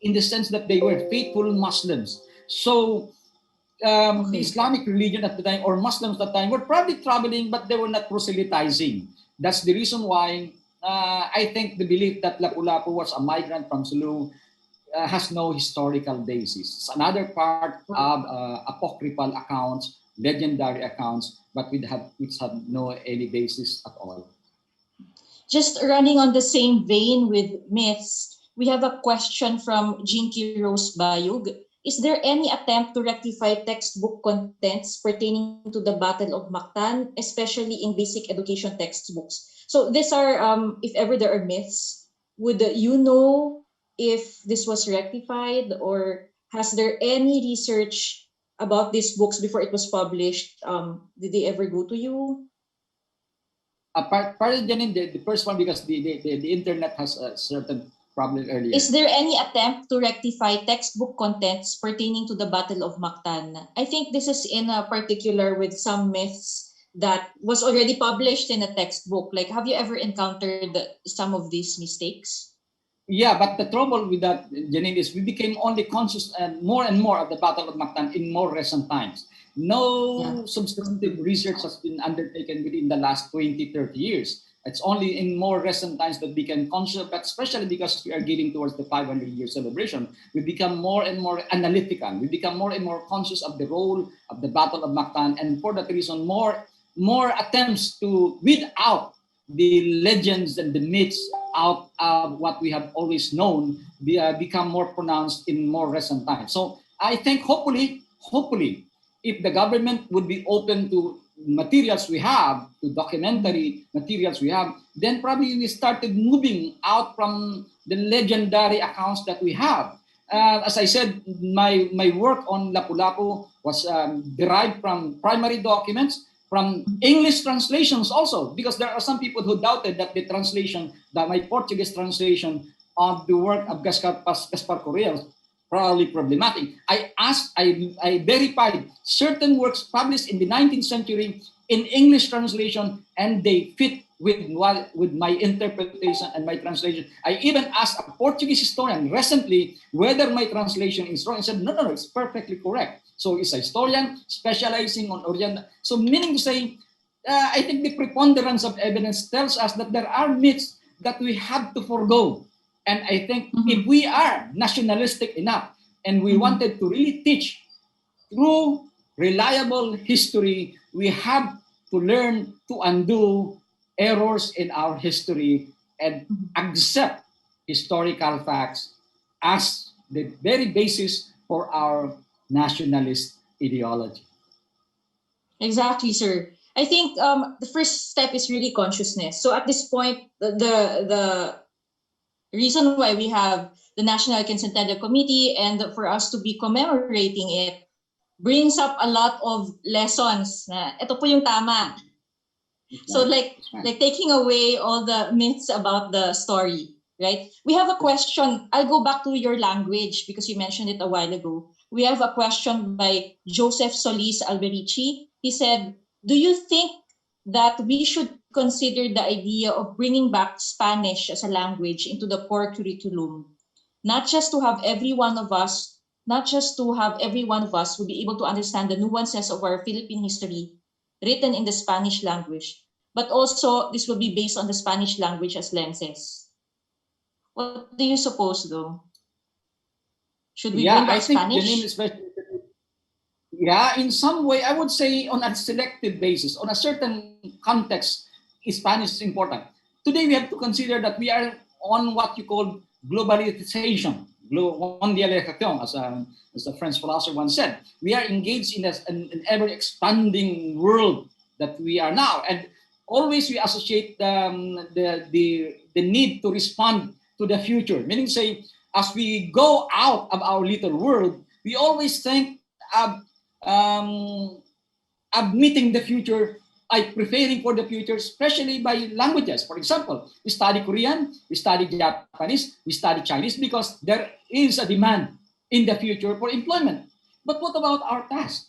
in the sense that they were faithful Muslims. So the Islamic religion at the time, or Muslims at the time, were probably traveling, but they were not proselytizing. That's the reason why I think the belief that Lapulapu was a migrant from Sulu has no historical basis. It's another part of apocryphal accounts, legendary accounts, but which have no any basis at all. Just running on the same vein with myths, we have a question from Jinky Rose Bayug. Is there any attempt to rectify textbook contents pertaining to the Battle of Mactan, especially in basic education textbooks? So these are, if ever there are myths, would you know if this was rectified, or has there any research about these books before it was published? Did they ever go to you? Pardon, Janine, the first one, because the internet has a certain problem earlier. Is there any attempt to rectify textbook contents pertaining to the Battle of Mactan? I think this is in a particular with some myths that was already published in a textbook. Like, have you ever encountered some of these mistakes? Yeah, but the trouble with that, Janine, is we became only conscious and more of the Battle of Mactan in more recent times. No substantive research has been undertaken within the last 20, 30 years. It's only in more recent times that we became conscious, but especially because we are getting towards the 500-year celebration, we become more and more analytical. We become more and more conscious of the role of the Battle of Mactan, and for that reason, more attempts to weed out the legends and the myths out of what we have always known become more pronounced in more recent times. So I think hopefully, if the government would be open to materials we have, to documentary materials we have, then probably we started moving out from the legendary accounts that we have. As I said, my work on Lapulapu was derived from primary documents, from English translations also, because there are some people who doubted that my Portuguese translation of the work of Gaspar Correal probably problematic. I verified certain works published in the 19th century in English translation, and they fit with my interpretation and my translation. I even asked a Portuguese historian recently whether my translation is wrong. He said, no, it's perfectly correct. So it's a historian specializing on Oriental. So meaning to say, I think the preponderance of evidence tells us that there are myths that we have to forego. And I think if we are nationalistic enough and we wanted to really teach through reliable history, we have to learn to undo errors in our history and accept historical facts as the very basis for our nationalist ideology. Exactly, sir. I think the first step is really consciousness. So at this point, the reason why we have the National Quincentennial Committee and for us to be commemorating it brings up a lot of lessons. Ito po yung tama. So like taking away all the myths about the story, right? We have a question. I'll go back to your language because you mentioned it a while ago. We have a question by Joseph Solis Alberici. He said, do you think that we should consider the idea of bringing back Spanish as a language into the core curriculum? Not just to have every one of us would be able to understand the nuances of our Philippine history written in the Spanish language, but also this will be based on the Spanish language as lenses. What do you suppose, though? Should we bring back Spanish? Yeah, in some way, I would say on a selective basis, on a certain context, Spanish is important. Today, we have to consider that we are on what you call globalization, mondialisation, as a French philosopher once said. We are engaged in an ever-expanding world that we are now, and always we associate the need to respond to the future. Meaning, say, as we go out of our little world, we always think um, of meeting the future, preparing for the future, especially by languages. For example, we study Korean, we study Japanese, we study Chinese because there is a demand in the future for employment. But what about our past?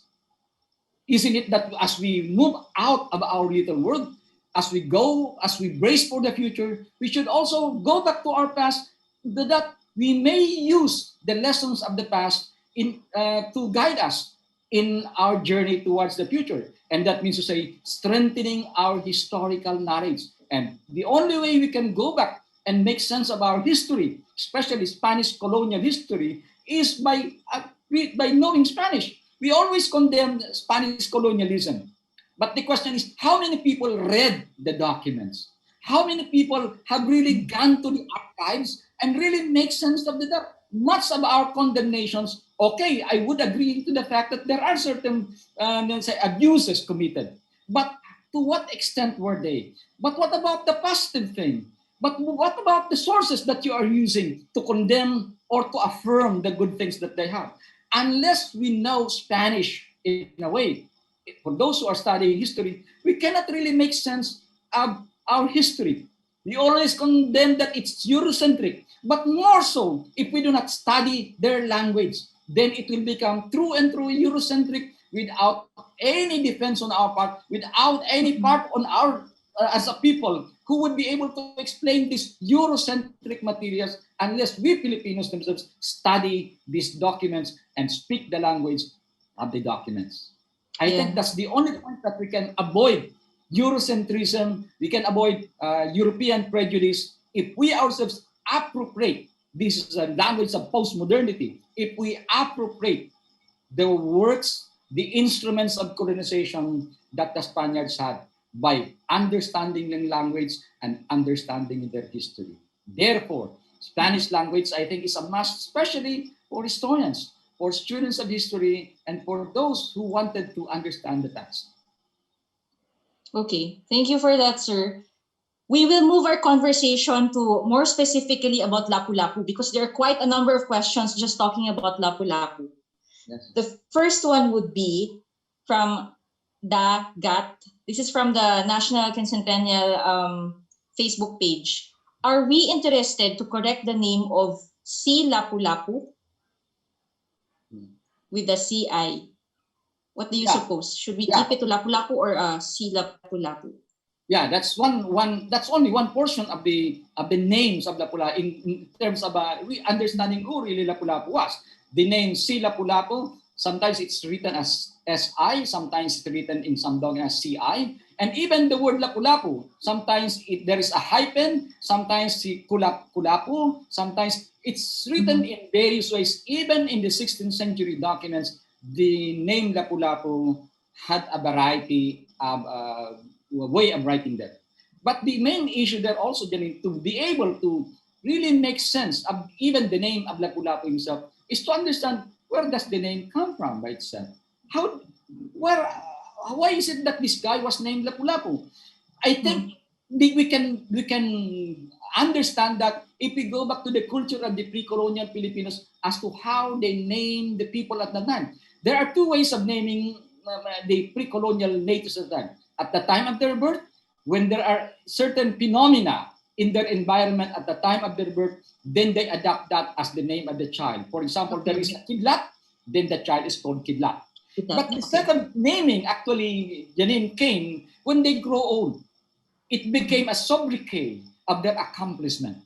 Isn't it that as we move out of our little world, as we brace for the future, we should also go back to our past, that we may use the lessons of the past to guide us in our journey towards the future. And that means to say, strengthening our historical knowledge. And the only way we can go back and make sense of our history, especially Spanish colonial history, is by knowing Spanish. We always condemn Spanish colonialism. But the question is, how many people read the documents? How many people have really gone to the archives and really make sense of the much of our condemnations? Okay, I would agree to the fact that there are certain let's say abuses committed. But to what extent were they? But what about the positive thing? But what about the sources that you are using to condemn or to affirm the good things that they have? Unless we know Spanish in a way, for those who are studying history, we cannot really make sense of our history. We always condemn that it's Eurocentric, but more so if we do not study their language, then it will become true and true Eurocentric without any defense on our part, without any part on our as a people who would be able to explain these Eurocentric materials unless we Filipinos themselves study these documents and speak the language of the documents. I think that's the only point that we can avoid Eurocentrism, we can avoid European prejudice if we ourselves appropriate, this is a language of postmodernity, if we appropriate the works, the instruments of colonization that the Spaniards had by understanding the language and understanding their history. Therefore, Spanish language, I think, is a must, especially for historians, for students of history, and for those who wanted to understand the past. Okay, thank you for that, sir. We will move our conversation to more specifically about Lapu-Lapu because there are quite a number of questions just talking about Lapu-Lapu. Yes. The first one would be from Da Gat. This is from the National Quincentennial Facebook page. Are we interested to correct the name of Cilapulapu with the CI? What do you suppose? Should we keep it to Lapu-Lapu or Cilapulapu? Yeah, that's that's only one portion of the names of Lapulapu in terms of we understanding who really Lapulapu was. The name Cilapulapu, sometimes it's written as SI, sometimes it's written in some documents as CI, and even the word Lapulapu, sometimes there is a hyphen, sometimes Cilapulapu, sometimes it's written in various ways. Even in the 16th century documents, the name Lapulapu had a variety of way of writing that. But the main issue there also, Janine, to be able to really make sense of even the name of Lapulapu himself is to understand where does the name come from by itself. Why is it that this guy was named Lapulapu? I think we can understand that if we go back to the culture of the pre-colonial Filipinos as to how they name the people at the time. There are two ways of naming the pre-colonial natives at the time. At the time of their birth, when there are certain phenomena in their environment at the time of their birth, then they adopt that as the name of the child. For example, there is a kidlat, then the child is called kidlat. But the second naming actually, Janine, came when they grow old. It became a sobriquet of their accomplishment.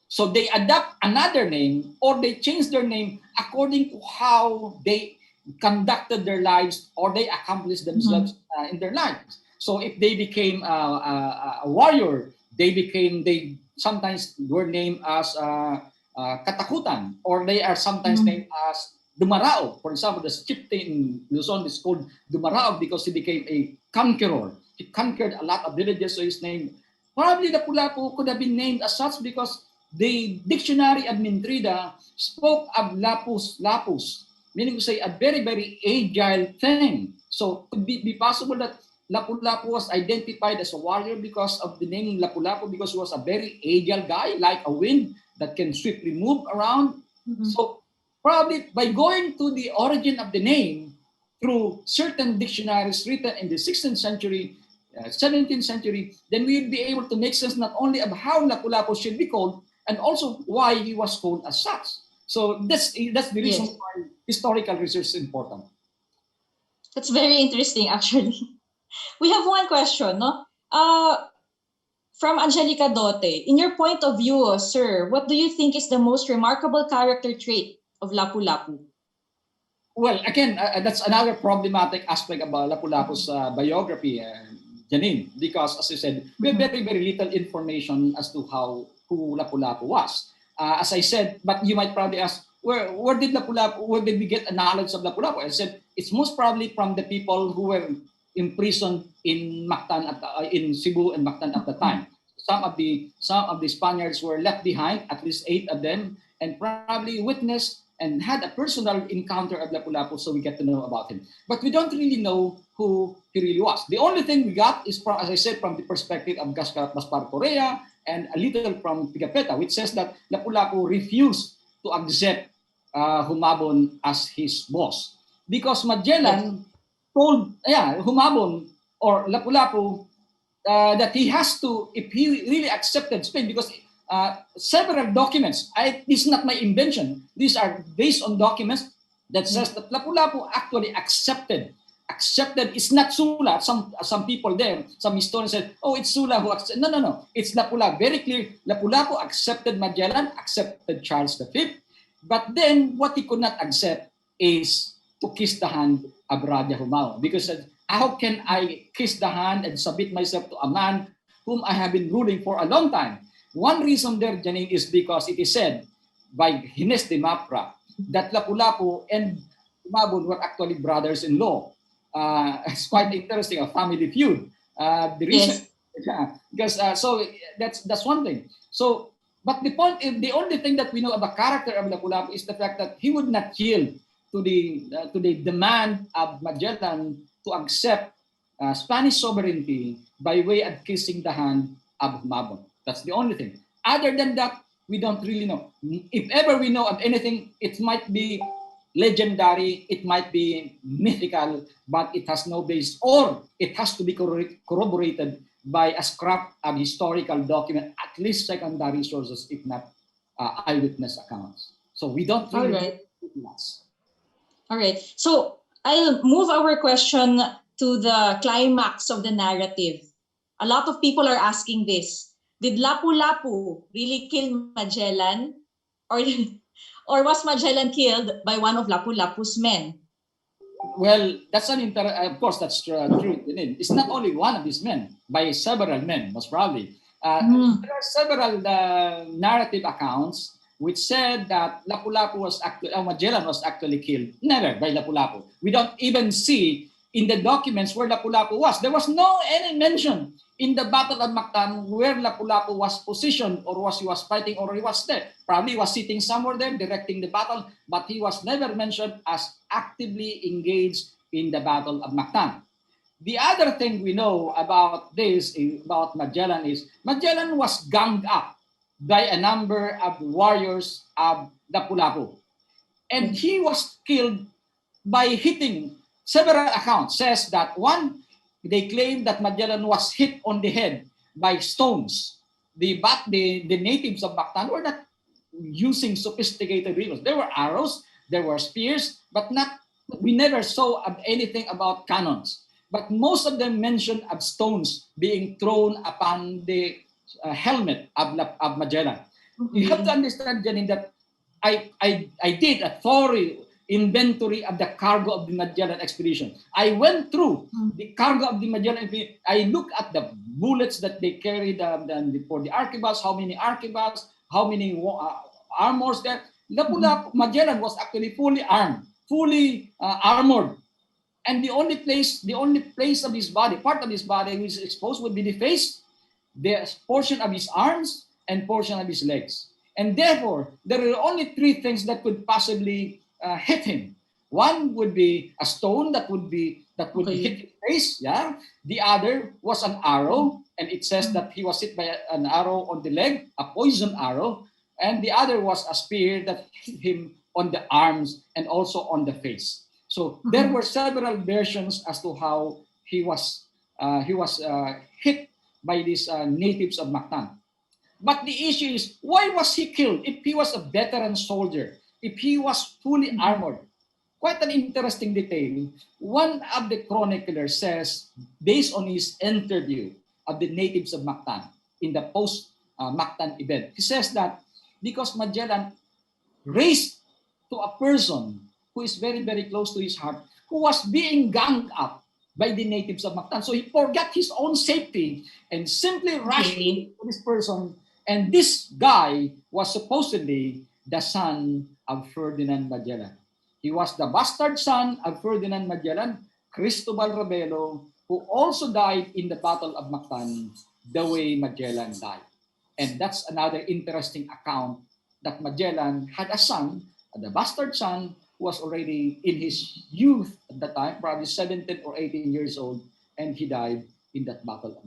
So they adopt another name or they change their name according to how they conducted their lives or they accomplished themselves in their lives. So if they became a warrior, they sometimes were named as katakutan, or they are sometimes named as Dumarao. For example, the chieftain in Luzon is called Dumarao because he became a conqueror. He conquered a lot of villages, so his name. Probably Lapulapu could have been named as such because the dictionary of Mintrida spoke of lapus, meaning to say a very, very agile thing. So could be possible that Lapulapu was identified as a warrior because of the name Lapulapu, because he was a very agile guy, like a wind that can swiftly move around. So probably by going to the origin of the name through certain dictionaries written in the 16th century, 17th century, then we'll be able to make sense not only of how Lapulapu should be called, and also why he was called as such. So that's the reason why historical research is important. That's very interesting, actually. We have one question, no? From Angelica Dote. In your point of view, sir, what do you think is the most remarkable character trait of Lapu-Lapu? Well, again, that's another problematic aspect about Lapulapu's biography, Janine, because as you said, we have very, very little information as to who Lapulapu was. As I said, but you might probably ask, where did we get a knowledge of Lapulapu? I said, it's most probably from the people who were imprisoned in Mactan in Cebu and Mactan at the time. Some of the Spaniards were left behind, at least 8 of them, and probably witnessed and had a personal encounter of Lapulapu, so we get to know about him. But we don't really know who he really was. The only thing we got is, from, as I said, from the perspective of Gaspar Correa and a little from Pigafetta, which says that Lapulapu refused to accept Humabon as his boss because Magellan told Humabon or Lapulapu that he has to, if he really accepted Spain, because several documents, this is not my invention, these are based on documents that says that Lapulapu actually accepted. It's not Sula. Some people there, some historians said, oh, it's Sula who accepted. No. It's Lapulapu. Very clear. Lapulapu accepted Magellan, accepted Charles V. But then what he could not accept is to kiss the hand of Raja Humao. Because how can I kiss the hand and submit myself to a man whom I have been ruling for a long time? One reason there, Janine, is because it is said by Hines de Mapra that Lapulapu and Humabon were actually brothers-in-law. It's quite interesting, a family feud. The reason, because so that's one thing. So, but the point is, the only thing that we know about the character of Lapulapu is the fact that he would not yield to the demand of Magellan to accept Spanish sovereignty by way of kissing the hand of Humabon. That's the only thing. Other than that, we don't really know. If ever we know of anything, it might be legendary, it might be mythical, but it has no base, or it has to be corroborated by a scrap of historical document, at least secondary sources, if not eyewitness accounts. So we don't really know. All right. So I'll move our question to the climax of the narrative. A lot of people are asking this. Did Lapu-Lapu really kill Magellan? Or was Magellan killed by one of Lapu-Lapu's men? Well, that's of course, that's true. It's not only one of these men, by several men, most probably. There are several narrative accounts which said that Magellan was actually killed. Never by Lapu-Lapu. We don't even see in the documents where Lapu-Lapu was. There was no any mention in the Battle of Mactan where Lapu-Lapu was positioned, or he was fighting, or he was there. Probably he was sitting somewhere there directing the battle, but he was never mentioned as actively engaged in the Battle of Mactan. The other thing we know about about Magellan, is Magellan was ganged up by a number of warriors of Lapu-Lapu. And he was killed by hitting. Several accounts says that one, they claim that Magellan was hit on the head by stones. The natives of Mactan were not using sophisticated weapons. There were arrows, there were spears, but we never saw anything about cannons. But most of them mentioned of stones being thrown upon the helmet of Magellan. You have to understand, Janine, that I did a thorough inventory of the cargo of the Magellan expedition. I went through the cargo of the Magellan expedition. I looked at the bullets that they carried for the arquebus, how many arquebus, how many armors there. Magellan was actually fully armed, fully armored. And the only place of his body, part of his body which is exposed would be the face, the portion of his arms, and portion of his legs. And therefore, there are only three things that could possibly hit him. One would be a stone that would hit his face. Yeah. The other was an arrow, and it says that he was hit by an arrow on the leg, a poison arrow. And the other was a spear that hit him on the arms and also on the face. So there were several versions as to how he was hit by these natives of Mactan. But the issue is, why was he killed if he was a veteran soldier, if he was fully armored? Quite an interesting detail. One of the chroniclers says, based on his interview of the natives of Mactan in the post-Mactan event, he says that because Magellan raised to a person who is very, very close to his heart, who was being ganged up by the natives of Mactan. So he forgot his own safety and simply rushed to this person. And this guy was supposedly the son of Ferdinand Magellan. He was the bastard son of Ferdinand Magellan, Cristobal Rebelo, who also died in the Battle of Mactan the way Magellan died. And that's another interesting account that Magellan had a son, the bastard son, who was already in his youth at the time, probably 17 or 18 years old, and he died in that battle.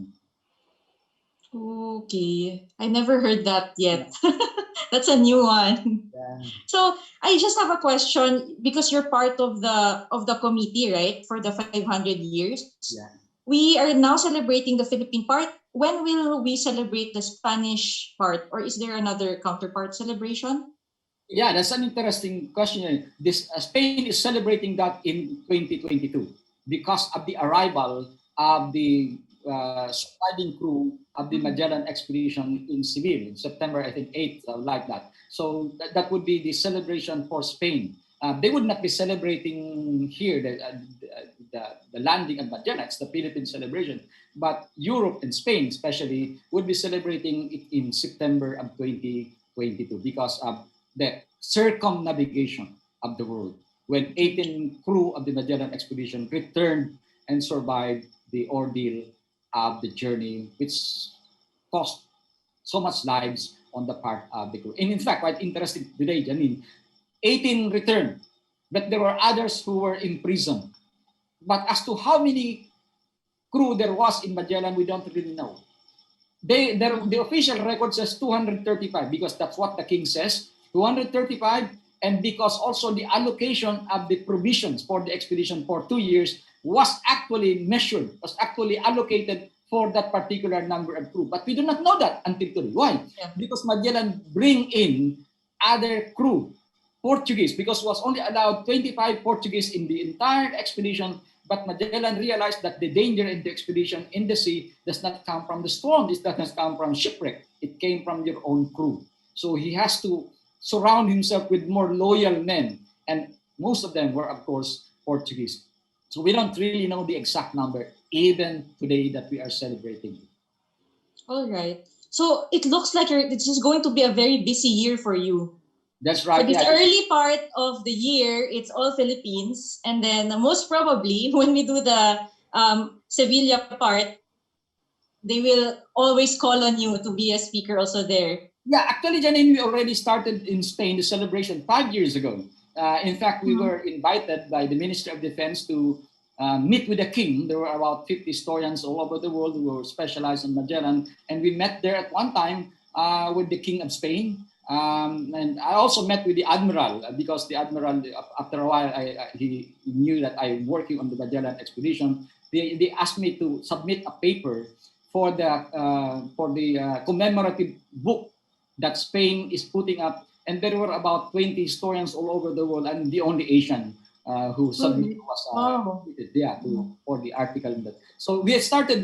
Okay, I never heard that yet. That's a new one. Yeah. So I just have a question because you're part of the committee, right, for the 500 years. Yeah. We are now celebrating the Philippine part. When will we celebrate the Spanish part, or is there another counterpart celebration? Yeah, that's an interesting question. This Spain is celebrating that in 2022 because of the arrival of the surviving crew of the Magellan expedition in Seville in September, I think 8th, like that. So that would be the celebration for Spain. They would not be celebrating here the landing of Magellan. It's the Philippine celebration, but Europe and Spain especially would be celebrating it in September of 2022 because of the circumnavigation of the world when 18 crew of the Magellan expedition returned and survived the ordeal of the journey, which cost so much lives on the part of the crew. And in fact, quite interesting today, Janine, 18 returned, but there were others who were imprisoned. But as to how many crew there was in Magellan, we don't really know. The official record says 235 because that's what the king says, 235, and because also the allocation of the provisions for the expedition for 2 years was actually measured, was actually allocated for that particular number of crew. But we do not know that until today. Why? Yeah. Because Magellan bring in other crew, Portuguese, because was only allowed 25 Portuguese in the entire expedition. But Magellan realized that the danger in the expedition in the sea does not come from the storm. It does not come from shipwreck. It came from your own crew. So he has to surround himself with more loyal men. And most of them were, of course, Portuguese. So we don't really know the exact number, even today that we are celebrating. All right. So it looks like this is going to be a very busy year for you. That's right. For this early part of the year, it's all Philippines. And then most probably, when we do the Sevilla part, they will always call on you to be a speaker also there. Yeah, actually, Janine, we already started in Spain the celebration 5 years ago. In fact, we were invited by the Ministry of Defense to meet with the king. There were about 50 historians all over the world who were specialized in Magellan. And we met there at one time with the King of Spain. And I also met with the Admiral because the Admiral, after a while, he knew that I'm working on the Magellan expedition. They asked me to submit a paper for the commemorative book that Spain is putting up. And there were about 20 historians all over the world, and the only Asian who submitted was for the article. So we had started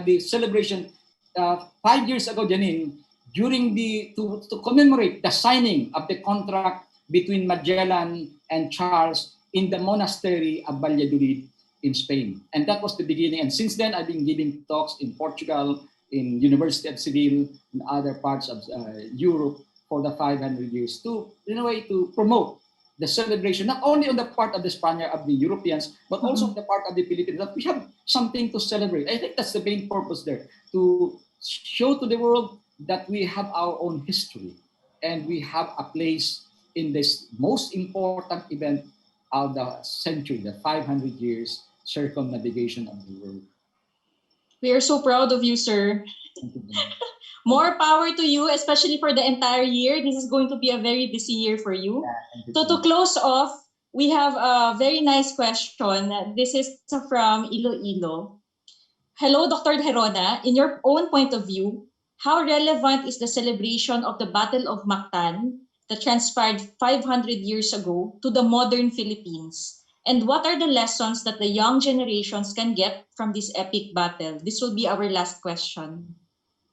the celebration 5 years ago, Janine, during to commemorate the signing of the contract between Magellan and Charles in the monastery of Valladolid in Spain. And that was the beginning. And since then, I've been giving talks in Portugal, in University of Seville, in other parts of Europe for the 500 years to, in a way, to promote the celebration, not only on the part of the Spaniard, of the Europeans, but also on the part of the Philippines, that we have something to celebrate. I think that's the main purpose there, to show to the world that we have our own history and we have a place in this most important event of the century, the 500 years circumnavigation of the world. We are so proud of you, sir. More power to you, especially for the entire year. This is going to be a very busy year for you. So to close off, we have a very nice question. This is from Iloilo. Hello, Dr. Gerona. In your own point of view, how relevant is the celebration of the Battle of Mactan that transpired 500 years ago to the modern Philippines? And what are the lessons that the young generations can get from this epic battle? This will be our last question.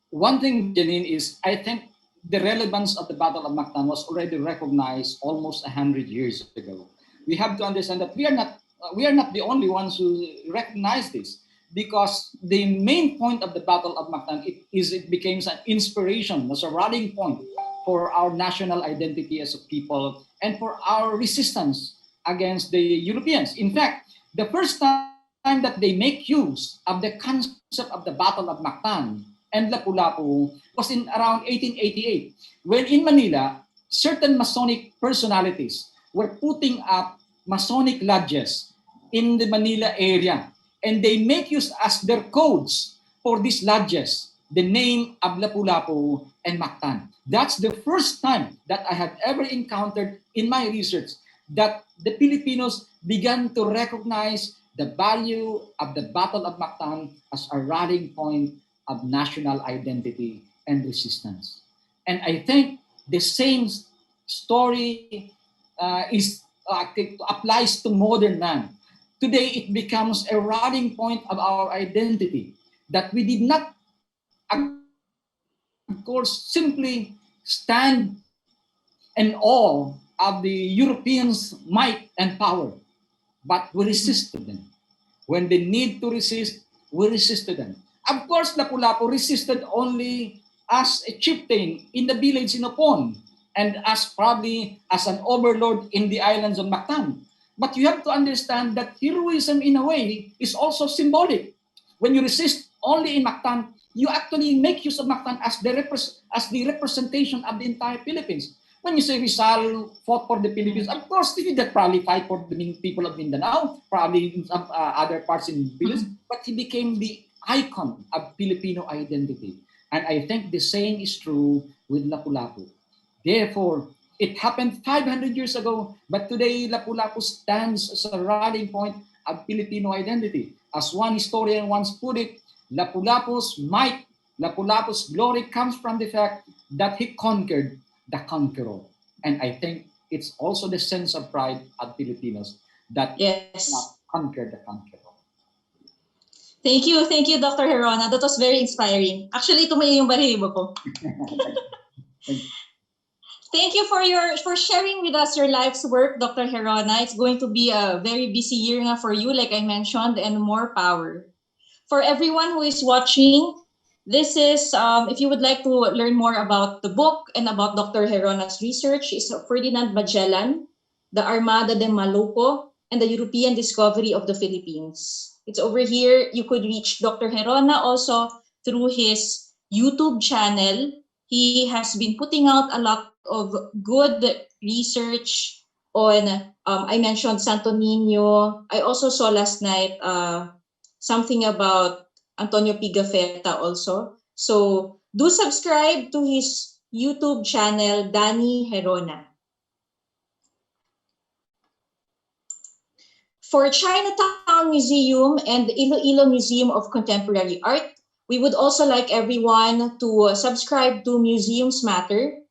One thing, Janine, is I think the relevance of the Battle of Mactan was already recognized almost 100 years ago. We have to understand that we are not the only ones who recognize this, because the main point of the Battle of Mactan it became an inspiration, as a rallying point for our national identity as a people and for our resistance against the Europeans. In fact, the first time that they make use of the concept of the Battle of Mactan and Lapulapu was in around 1888, when in Manila, certain Masonic personalities were putting up Masonic lodges in the Manila area. And they make use as their codes for these lodges the name of Lapulapu and Mactan. That's the first time that I have ever encountered in my research that the Filipinos began to recognize the value of the Battle of Mactan as a rallying point of national identity and resistance. And I think the same story applies to modern man. Today, it becomes a rallying point of our identity that we did not, of course, simply stand in awe of the Europeans' might and power, but we resisted them. When they need to resist, we resisted them. Of course, Lapulapu resisted only as a chieftain in the village in Opon and as probably as an overlord in the islands of Mactan. But you have to understand that heroism, in a way, is also symbolic. When you resist only in Mactan, you actually make use of Mactan as the representation of the entire Philippines. When you say Rizal fought for the Philippines, of course, he did probably fight for the people of Mindanao, probably in some other parts in the Philippines, but he became the icon of Filipino identity. And I think the same is true with Lapulapu. Therefore, it happened 500 years ago, but today Lapulapu stands as a rallying point of Filipino identity. As one historian once put it, Lapulapu's might, Lapulapu's glory comes from the fact that he conquered the conqueror. And I think it's also the sense of pride of Filipinos that conquered the conqueror. Thank you, Dr. Gerona. That was very inspiring. Actually, tumayo yung balibo ko. Thank you for sharing with us your life's work, Dr. Gerona. It's going to be a very busy year nga for you, like I mentioned, and more power. For everyone who is watching, this is, if you would like to learn more about the book and about Dr. Gerona's research, is Ferdinand Magellan, the Armada de Maluco, and the European Discovery of the Philippines. It's over here. You could reach Dr. Gerona also through his YouTube channel. He has been putting out a lot of good research on, I mentioned Santo Niño. I also saw last night something about Antonio Pigafetta also. So do subscribe to his YouTube channel, Danny Gerona. For Chinatown Museum and the Iloilo Museum of Contemporary Art, we would also like everyone to subscribe to Museums Matter.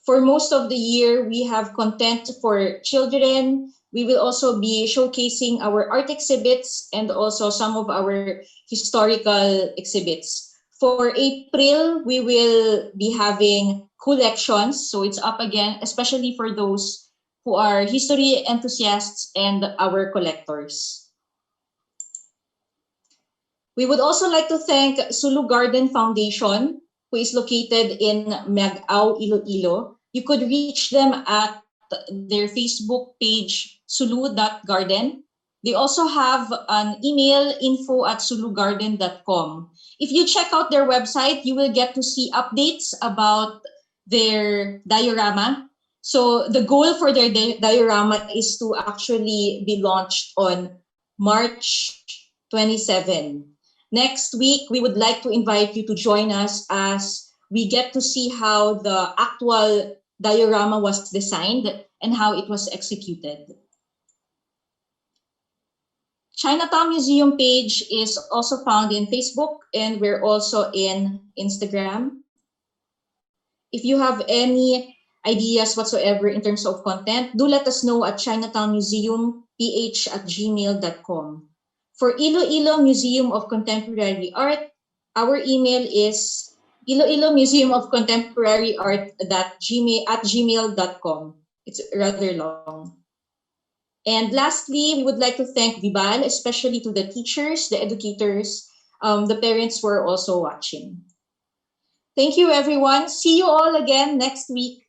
For most of the year, we have content for children. We will also be showcasing our art exhibits and also some of our historical exhibits. For April, we will be having collections. So it's up again, especially for those who are history enthusiasts and our collectors. We would also like to thank Sulu Garden Foundation who is located in Miagao, Iloilo. You could reach them at their Facebook page, sulu.garden. They also have an email, info@sulugarden.com. If you check out their website, you will get to see updates about their diorama. So the goal for their diorama is to actually be launched on March 27. Next week, we would like to invite you to join us as we get to see how the actual diorama was designed and how it was executed. Chinatown Museum page is also found in Facebook, and we're also in Instagram. If you have any ideas whatsoever in terms of content, do let us know at chinatownmuseumph@gmail.com. For Iloilo Museum of Contemporary Art, our email is Iloilo Museum of Contemporary Art at gmail.com. It's rather long. And lastly, we would like to thank Vibal, especially to the teachers, the educators, the parents who are also watching. Thank you, everyone. See you all again next week.